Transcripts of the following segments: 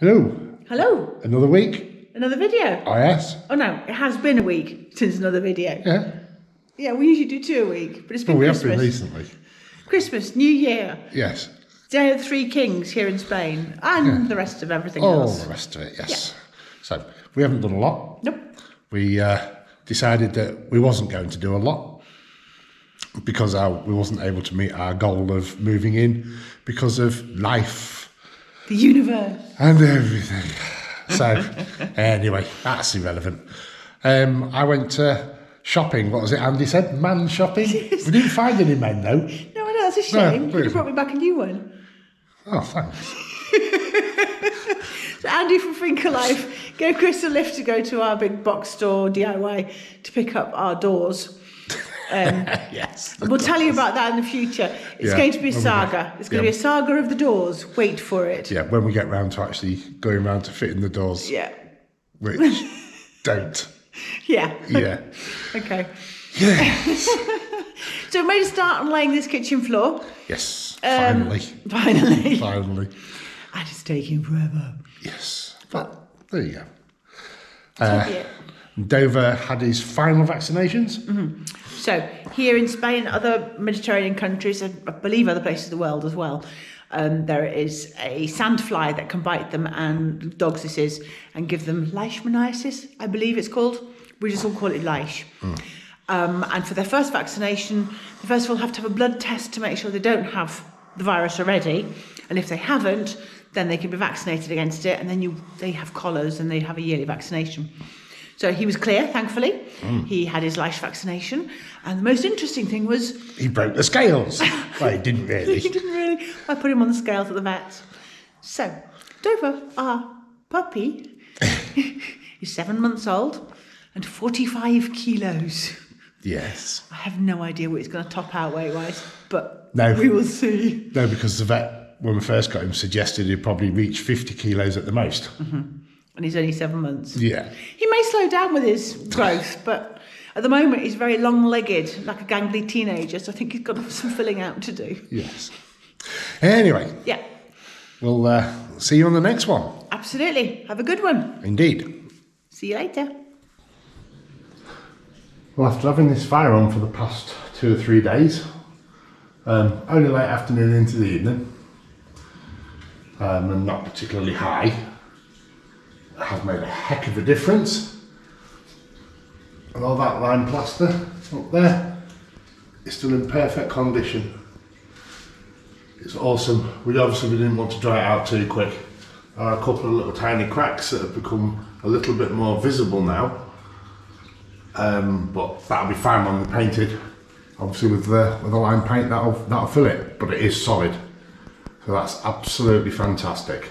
Hello. Hello. Another week. Another video. Oh, yes. Oh no, it has been a week since another video. Yeah. Yeah, we usually do 2 a week, but it's been Well, we Christmas. have been recently. Christmas, New Year, Yes. Day of the Three Kings here in Spain, and the rest of everything All else. the rest of it, yes. So, we haven't done a lot. Nope. We decided that we wasn't going to do a lot because we wasn't able to meet our goal of moving in because of life. The universe. And everything. So, anyway, that's irrelevant. I went shopping. What was it Andy said? Man shopping? We didn't find any men, though. No, I know, that's a shame. No, Could have brought me back a new one. Oh, thanks. So Andy from Finca Life gave Chris a lift to go to our big box store DIY to pick up our doors. Yes. And we'll tell you about that in the future. It's going to be a saga. It's going to be a saga of the doors. Wait for it. Yeah, when we get round to actually going round to fitting the doors. Yeah. Which don't. Yeah. Yeah. Okay. Yes. So we made a start on laying this kitchen floor. Yes. Finally. Finally. Finally. And it's taking forever. Yes. But there you go. That'll be it. Dover had his final vaccinations. Mm-hmm. So here in Spain, other Mediterranean countries, and I believe other places of the world as well, there is a sandfly that can bite them, and dogs this is, and give them leishmaniasis, I believe it's called. We just all call it leish. And for their first vaccination, they first of all have to have a blood test to make sure they don't have the virus already. And if they haven't, then they can be vaccinated against it. And then they have collars and they have a yearly vaccination. So he was clear, thankfully. He had his leish vaccination. And the most interesting thing was... He broke the scales. Well, he didn't really. He didn't really. I put him on the scales at the vet. So, Dover, our puppy, is 7 months old and 45 kilos. Yes. I have no idea what he's going to top out weight-wise, but No. we will see. No, because the vet, when we first got him, suggested he'd probably reach 50 kilos at the most. And he's only 7 months. Yeah. He may slow down with his growth, but at the moment he's very long-legged, like a gangly teenager, so I think he's got some filling out to do. Yes. Anyway. Yeah. We'll see you on the next one. Absolutely. Have a good one. Indeed. See you later. Well, after having this fire on for the past 2 or 3 days, only late afternoon into the evening, and not particularly high, it has made a heck of a difference. And all that lime plaster up there is still in perfect condition. It's awesome. We didn't want to dry it out too quick. There are a couple of little tiny cracks that have become a little bit more visible now. But that'll be fine when they're painted. Obviously with the lime paint that'll fill it, but it is solid. So that's absolutely fantastic.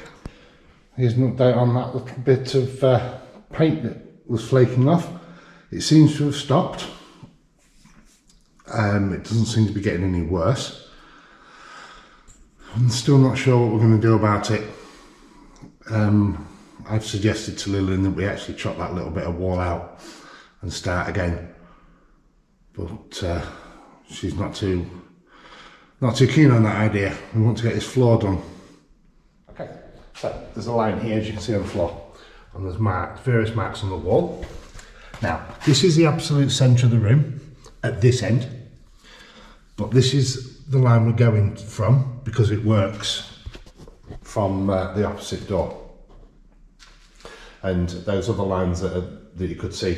Here's an update on that little bit of paint that was flaking off. It seems to have stopped. It doesn't seem to be getting any worse. I'm still not sure what we're going to do about it. I've suggested to Lillian that we actually chop that little bit of wall out and start again, but she's not too keen on that idea. We want to get this floor done. Okay, so there's a line here, as you can see on the floor, and there's various marks on the wall. Now, this is the absolute centre of the room at this end, but this is the line we're going from because it works from the opposite door. And those other lines that you could see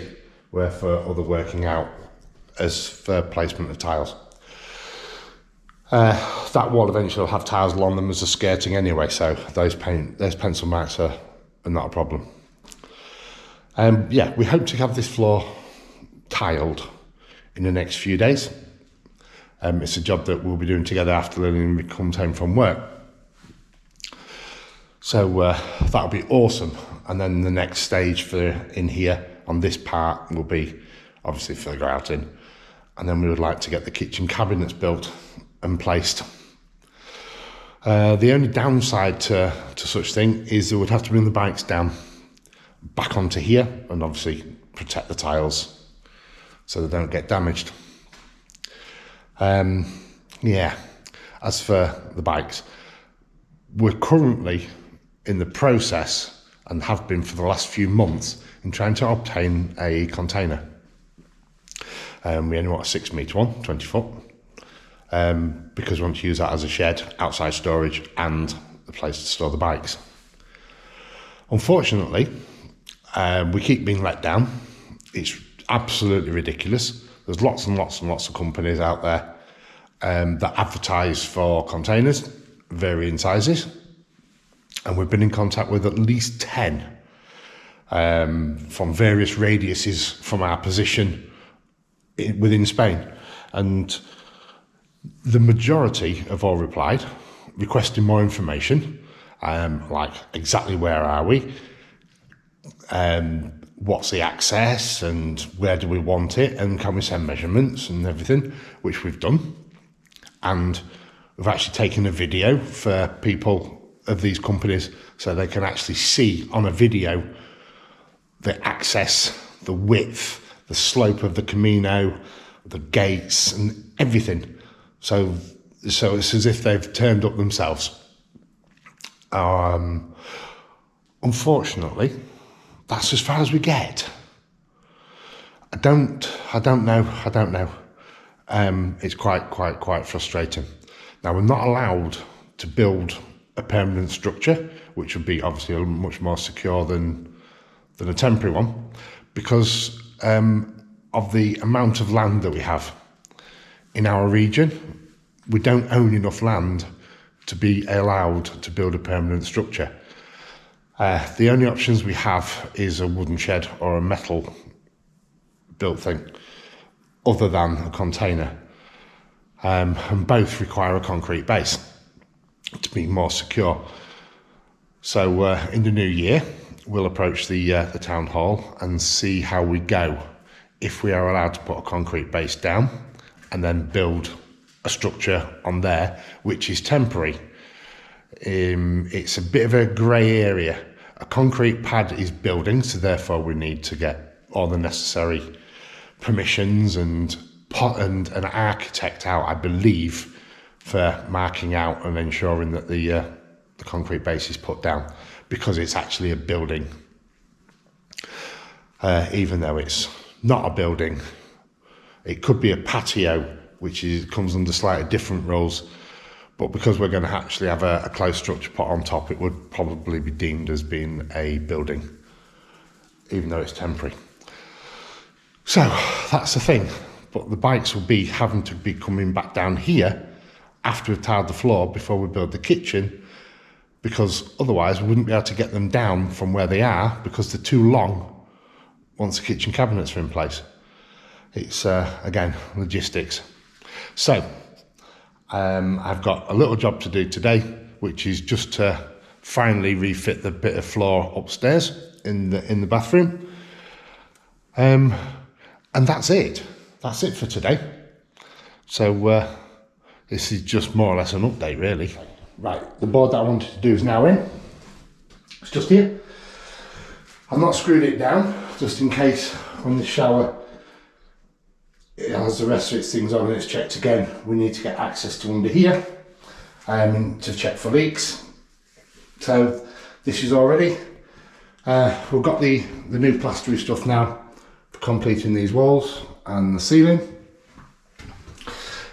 were for other working out as for placement of tiles. That wall eventually will have tiles along them as a skirting anyway, so those pencil marks are not a problem. Yeah, we hope to have this floor tiled in the next few days. It's a job that we'll be doing together after Lillian comes home from work. So that'll be awesome. And then the next stage for in here on this part will be obviously for the grouting. And then we would like to get the kitchen cabinets built and placed. The only downside to such thing is that we'd have to bring the bikes down back onto here and obviously protect the tiles so they don't get damaged. Yeah, as for the bikes, we're currently in the process, and have been for the last few months, in trying to obtain a container. We only want a 6 metre one, 20 foot, because we want to use that as a shed, outside storage, and a place to store the bikes. Unfortunately, we keep being let down. It's absolutely ridiculous. There's lots and lots and lots of companies out there that advertise for containers, varying sizes, and we've been in contact with at least 10 from various radiuses from our position within Spain, and the majority have all replied, requesting more information, like exactly where are we, what's the access, and where do we want it, and can we send measurements and everything, which we've done. And we've actually taken a video for people of these companies so they can actually see on a video the access, the width, the slope of the Camino, the gates and everything. So it's as if they've turned up themselves. Unfortunately, that's as far as we get. I don't know. It's quite frustrating. Now, we're not allowed to build a permanent structure, which would be obviously much more secure than a temporary one, because of the amount of land that we have in our region. We don't own enough land to be allowed to build a permanent structure. The only options we have is a wooden shed or a metal built thing, other than a container. And both require a concrete base to be more secure. So in the new year, we'll approach the town hall and see how we go, if we are allowed to put a concrete base down and then build a structure on there, which is temporary. It's a bit of a grey area. A concrete pad is building, so therefore we need to get all the necessary permissions and an architect out, I believe, for marking out and ensuring that the concrete base is put down, because it's actually a building. Even though it's not a building, it could be a patio, which comes under slightly different rules, but because we're going to actually have a closed structure put on top, it would probably be deemed as being a building, even though it's temporary. So that's the thing, but the bikes will be having to be coming back down here after we've tiled the floor before we build the kitchen, because otherwise we wouldn't be able to get them down from where they are, because they're too long once the kitchen cabinets are in place. It's, again, logistics. So, I've got a little job to do today, which is just to finally refit the bit of floor upstairs in the bathroom. And that's it. That's it for today. So, this is just more or less an update, really. Right, the board that I wanted to do is now in. It's just here. I've not screwed it down, just in case on the shower it has the rest of its things on and it's checked again. We need to get access to under here to check for leaks. So this is all ready. We've got the new plastery stuff now for completing these walls and the ceiling.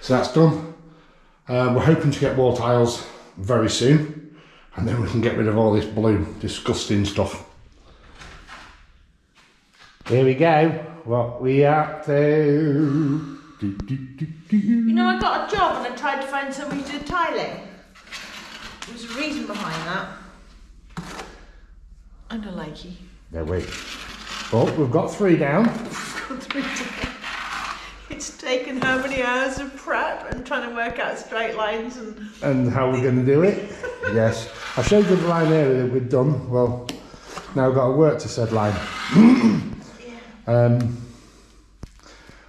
So that's done. We're hoping to get wall tiles very soon, and then we can get rid of all this blue disgusting stuff. Here we go. What we up to? You know, I got a job and I tried to find somebody to do tiling. There's a reason behind that. I don't like you. There we. Oh, we've got 3 down. It's taken how many hours of prep and trying to work out straight lines and how we're going to do it. Yes, I showed you the line area that we've done. Well, now we've got to work to said line.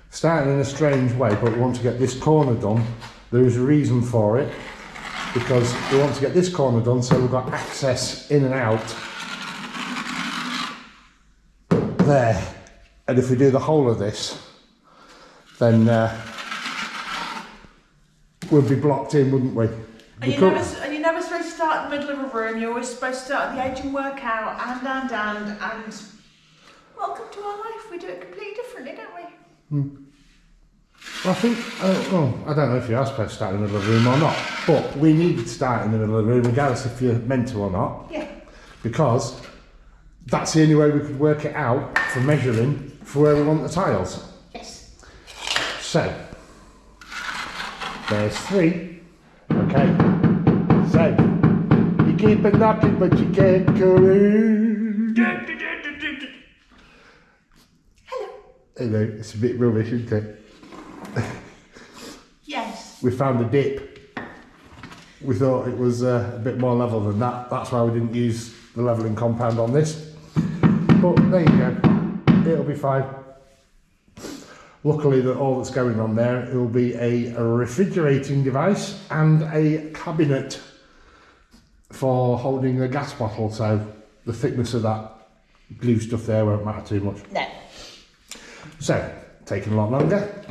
Starting in a strange way, but we want to get this corner done. There is a reason for it, because we want to get this corner done so we've got access in and out there. And if we do the whole of this, then we'd be blocked in, wouldn't we? Are you never supposed to start the middle of a room, you're always supposed to start at the edge and work out, and welcome to our life. We do it completely differently, don't we? Well, I think, well, I don't know if you are supposed to start in the middle of the room or not, but we needed to start in the middle of the room, regardless if you're meant to or not. Yeah. Because that's the only way we could work it out for measuring for where we want the tiles. Yes. So, there's 3. Okay. So, you keep a knocking, but you can't go in. Hello. I know, it's a bit rubbish, isn't it? Yes. We found a dip. We thought it was a bit more level than that. That's why we didn't use the levelling compound on this. But there you go. It'll be fine. Luckily, all that's going on there, it will be a refrigerating device and a cabinet for holding the gas bottle. So the thickness of that glue stuff there won't matter too much. No. So, taking a lot longer.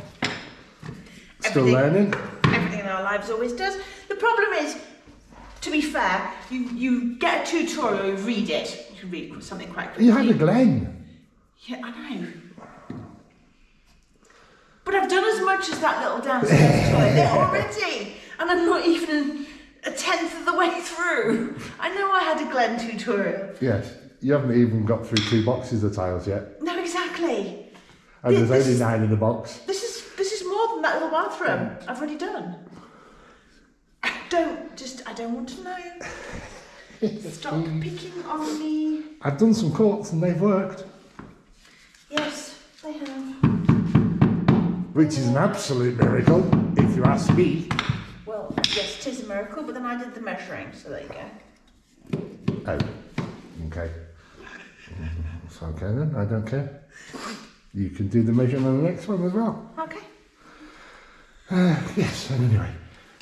Still learning. Everything in our lives always does. The problem is, to be fair, you get a tutorial, you read it. You can read something quite quickly. You had a Glen. Yeah, I know. But I've done as much as that little downstairs toilet already. And I'm not even a tenth of the way through. I know I had a Glen tutorial. Yes. You haven't even got through 2 boxes of tiles yet. No, exactly. And there's only 9 in the box. This is more than that little bathroom I've already done. I don't want to know. Stop picking on me. I've done some cuts and they've worked. Yes, they have. Which is an absolute miracle, if you ask me. Well, yes, it is a miracle, but then I did the measuring, so there you go. Oh, okay. It's okay then, I don't care. You can do the measurement on the next one as well. Okay. Yes, and anyway,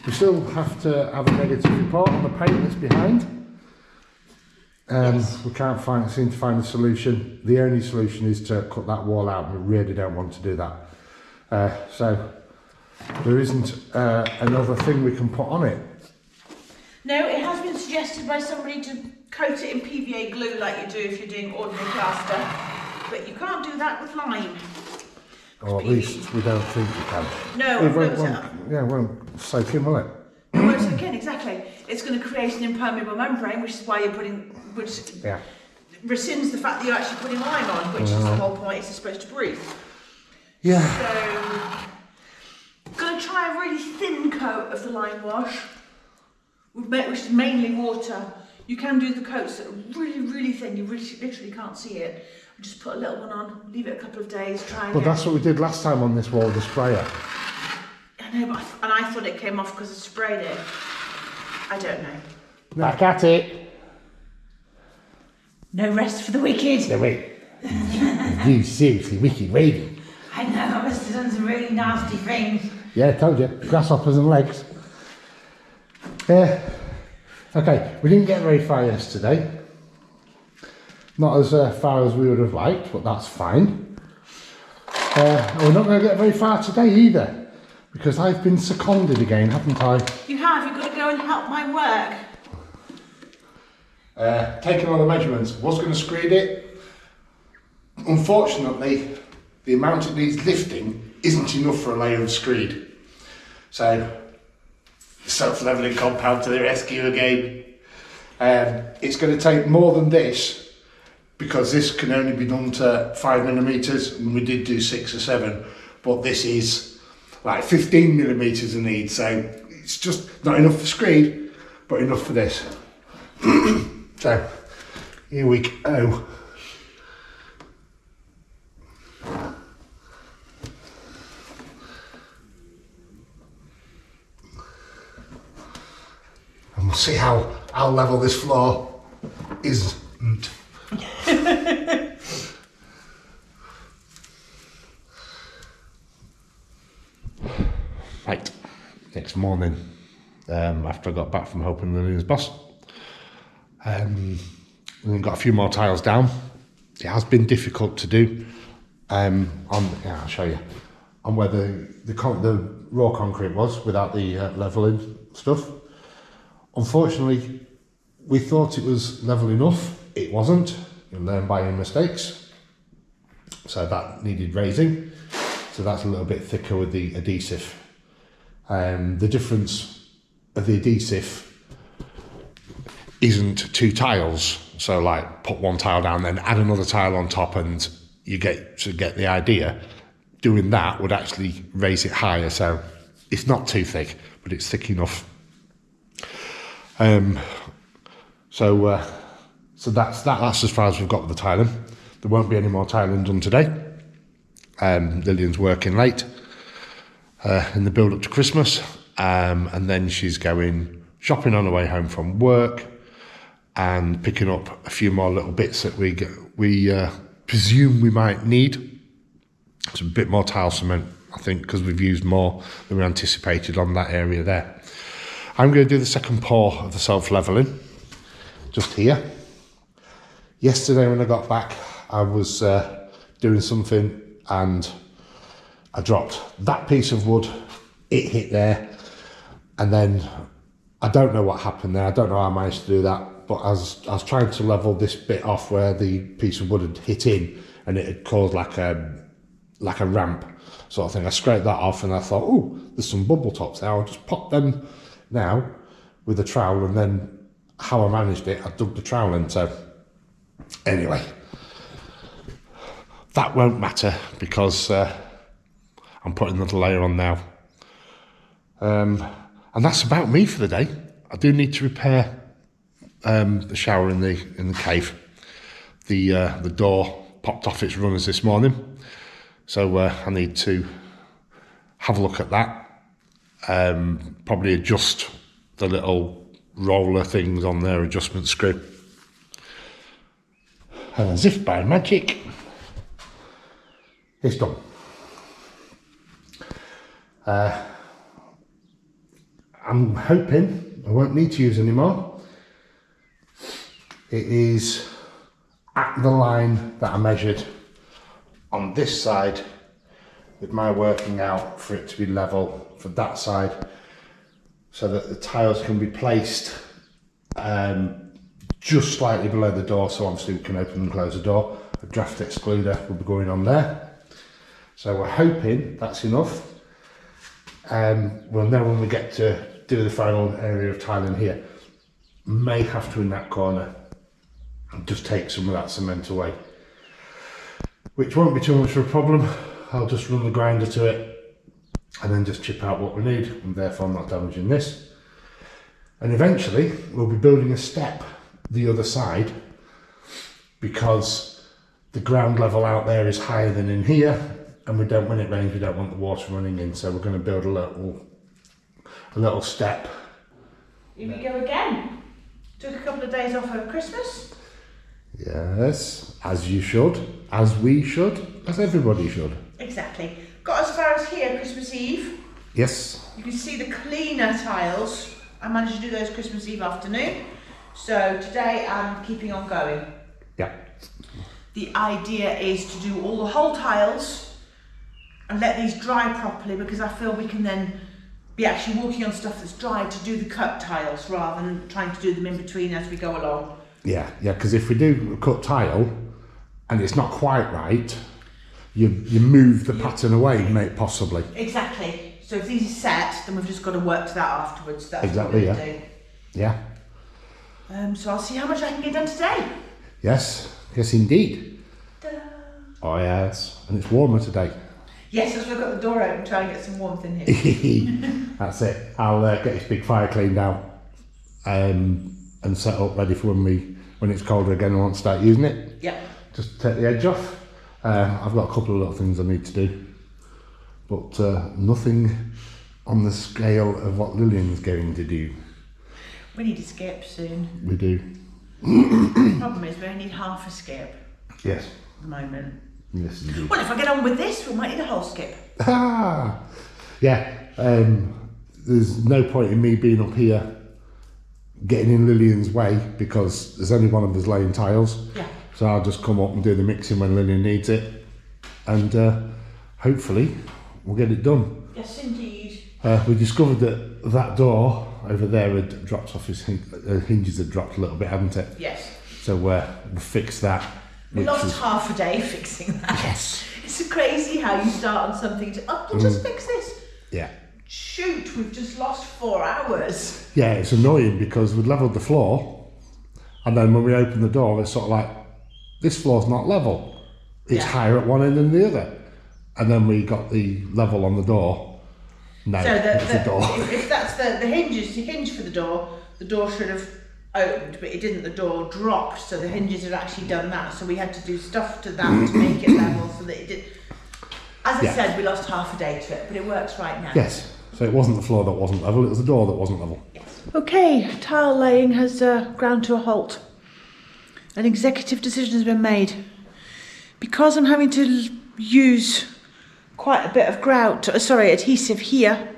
we still have to have a negative report on the paint that's behind. Yes. We can't seem to find a solution. The only solution is to cut that wall out. We really don't want to do that. So there isn't another thing we can put on it. No, it has been suggested by somebody to coat it in PVA glue like you do if you're doing ordinary plaster, but you can't do that with lime. Or at least we don't think we can. No, it won't soak in, will it? It won't soak in, exactly. It's going to create an impermeable membrane, which is why you're which rescinds the fact that you're actually putting lime on, which is the whole point. It's supposed to breathe. Yeah. So, I'm going to try a really thin coat of the lime wash, which is mainly water. You can do the coats that are really, really thin. You literally can't see it. Just put a little one on, leave it a couple of days, try again. But that's what we did last time on this wall with the sprayer. I know, and I thought it came off because I sprayed it. I don't know. Back at it. No rest for the wicked. No, wait. You seriously wicked lady. I know, I must have done some really nasty things. Yeah, I told you. Grasshoppers and legs. Okay, we didn't get very far yesterday. Not as far as we would have liked, but that's fine. And we're not going to get very far today either, because I've been seconded again, haven't I? You have, you've got to go and help my work. Taking all the measurements, was going to screed it. Unfortunately, the amount it needs lifting isn't enough for a layer of screed. So, self-levelling compound to the rescue again. It's going to take more than this, because this can only be done to 5mm, and we did do 6 or 7, but this is like 15mm a need, so it's just not enough for screed, but enough for this. So, here we go. And we'll see how level this floor isn't. Right, next morning, after I got back from helping Lillian's boss, we've got a few more tiles down. It has been difficult to do. I'll show you on where the raw concrete was without the levelling stuff. Unfortunately, we thought it was level enough. It wasn't. You learn by your mistakes. So that needed raising. So that's a little bit thicker with the adhesive. The difference of the adhesive isn't two tiles. So like put one tile down, then add another tile on top, and you get the idea. Doing that would actually raise it higher. So it's not too thick, but it's thick enough. So that's as far as we've got with the tiling. There won't be any more tiling done today. Lillian's working late in the build up to Christmas, and then she's going shopping on her way home from work and picking up a few more little bits that we presume we might need. It's a bit more tile cement, I think, because we've used more than we anticipated on that area there. I'm going to do the second pour of the self-levelling just here. Yesterday when I got back, I was doing something and I dropped that piece of wood. It hit there, and then I don't know what happened there. I don't know how I managed to do that, but I was trying to level this bit off where the piece of wood had hit in, and it had caused like a ramp sort of thing. I scraped that off and I thought, oh, there's some bubble tops there. I'll just pop them now with a trowel, and then how I managed it, I dug the trowel in. So anyway, that won't matter because I'm putting another layer on now. And that's about me for the day. I do need to repair the shower in the cave. The door popped off its runners this morning, so I need to have a look at that. Probably adjust the little roller things on their adjustment screw. And as if by magic, it's done. I'm hoping I won't need to use any more. It is at the line that I measured on this side with my working out for it to be level for that side, so that the tiles can be placed just slightly below the door, so obviously we can open and close the door. A draft excluder will be going on there. So we're hoping that's enough. We'll know when we get to do the final area of tiling here. May have to, in that corner, just take some of that cement away, which won't be too much of a problem. I'll just run the grinder to it and then just chip out what we need, and therefore I'm not damaging this. And eventually we'll be building a step the other side, because the ground level out there is higher than in here, and when it rains, we don't want the water running in, so we're going to build a little step. Here we go again. Took a couple of days off over Christmas. Yes, as you should, as we should, as everybody should. Exactly. Got as far as here, Christmas Eve. Yes. You can see the cleaner tiles. I managed to do those Christmas Eve afternoon. So today I'm keeping on going. Yeah. The idea is to do all the whole tiles and let these dry properly, because I feel we can then be actually walking on stuff that's dry to do the cut tiles rather than trying to do them in between as we go along. Yeah, because if we do a cut tile and it's not quite right, you move the pattern away, mate, possibly. Exactly. So if these are set, then we've just got to work to that afterwards. That's exactly, what we're going to do. Yeah. So I'll see how much I can get done today. Yes, yes indeed. Ta-da. Oh yes, and it's warmer today. Yes, that's why I've got the door open, trying to get some warmth in here. That's it. I'll get this big fire cleaned out and set up ready for when it's colder again and I want to start using it. Yeah. Just take the edge off. I've got a couple of little things I need to do, but nothing on the scale of what Lillian's going to do. We need a skip soon. We do. The problem is we only need half a skip. Yes. At the moment. Yes, indeed. Well, if I get on with this, we might need a whole skip. Ah, yeah. There's no point in me being up here getting in Lillian's way, because there's only one of us laying tiles. Yeah. So I'll just come up and do the mixing when Lillian needs it, and hopefully we'll get it done. Yes, indeed. We discovered that door over there had dropped off his hinges had dropped a little bit, hadn't it? Yes. So we fixed that. We lost half a day fixing that. Yes. It's crazy how you start on something we'll just fix this. Yeah. Shoot, we've just lost 4 hours. Yeah, it's annoying because we'd levelled the floor, and then when we opened the door, it's sort of like, this floor's not level. It's higher at one end than the other. And then we got the level on the door. No, so the door. If that's the hinge for the door should have opened, but it didn't. The door dropped, so the hinges had actually done that. So we had to do stuff to that to make it level, so that it did. As I said, we lost half a day to it, but it works right now. Yes. So it wasn't the floor that wasn't level; it was the door that wasn't level. Yes. Okay, tile laying has ground to a halt. An executive decision has been made. Because I'm having to use quite a bit of adhesive here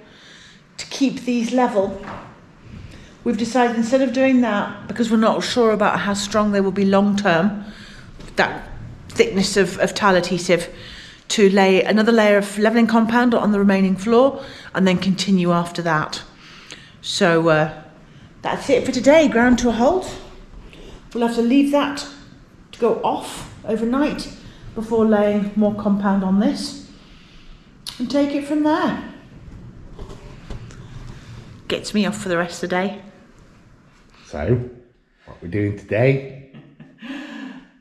to keep these level, we've decided instead of doing that, because we're not sure about how strong they will be long term, that thickness of tile adhesive, to lay another layer of levelling compound on the remaining floor and then continue after that. So that's it for today, ground to a halt. We'll have to leave that to go off overnight before laying more compound on this and take it from there. Gets me off for the rest of the day. So, what we're doing today?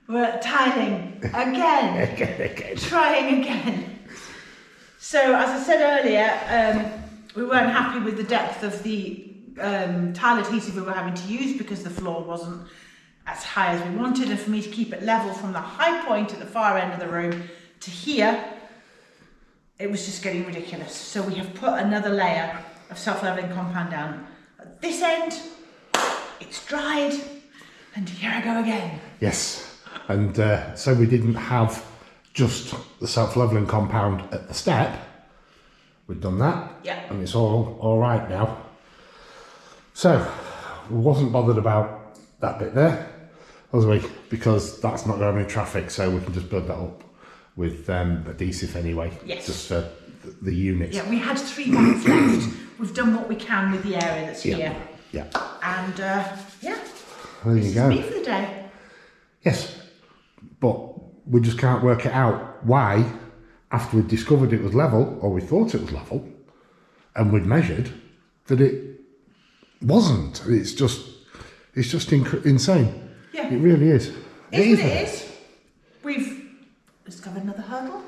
We're tiling again. Again. Trying again. So, as I said earlier, we weren't happy with the depth of the tile adhesive we were having to use because the floor wasn't as high as we wanted, and for me to keep it level from the high point at the far end of the room to here, it was just getting ridiculous. So we have put another layer of self-leveling compound down. At this end, it's dried, and here I go again. Yes, and so we didn't have just the self-leveling compound at the step. We've done that, and it's all right now. So we wasn't bothered about that bit there, was we? Because that's not going to have any traffic, so we can just build that up with adhesive anyway. Yes. Just for the units. Yeah, we had 3 bags left. We've done what we can with the area that's here. Yeah. And there you go. This is me for the day. Yes, but we just can't work it out why, after we'd discovered it was level, or we thought it was level, and we'd measured, that it wasn't. It's just insane. Yeah. It really is. It is. We've discovered another hurdle.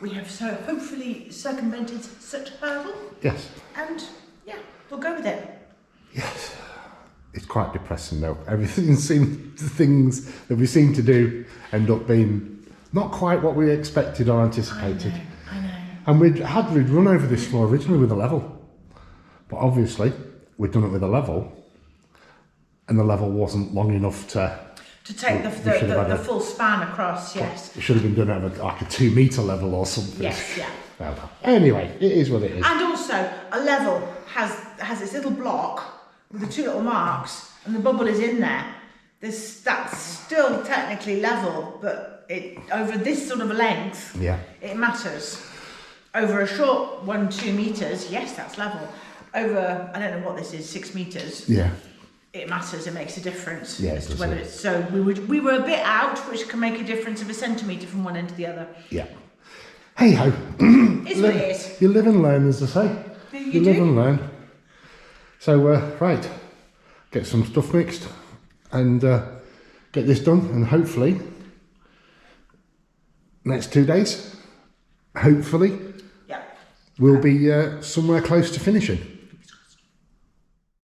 We have so hopefully circumvented such a hurdle. Yes. And we'll go with it. Yes. It's quite depressing though. Things that we seem to do end up being not quite what we expected or anticipated. I know. And we'd run over this floor originally with a level. But obviously we'd done it with a level, and the level wasn't long enough to take the full span across. Yes, it should have been done at like a 2 metre level or something. Yes, yeah. Well, anyway, it is what it is. And also, a level has this little block with the 2 little marks, and the bubble is in there. That's still technically level, but it over this sort of a length, it matters. Over a short 1-2 metres, yes, that's level. Over, I don't know what this is, 6 metres. Yeah. It matters. It makes a difference as to whether it's so. We were a bit out, which can make a difference of a centimetre from one end to the other. Yeah. Hey ho. It's what it is. You live and learn, as they say. You live and learn. So right, get some stuff mixed and get this done, and hopefully next 2 days, hopefully, we'll be somewhere close to finishing.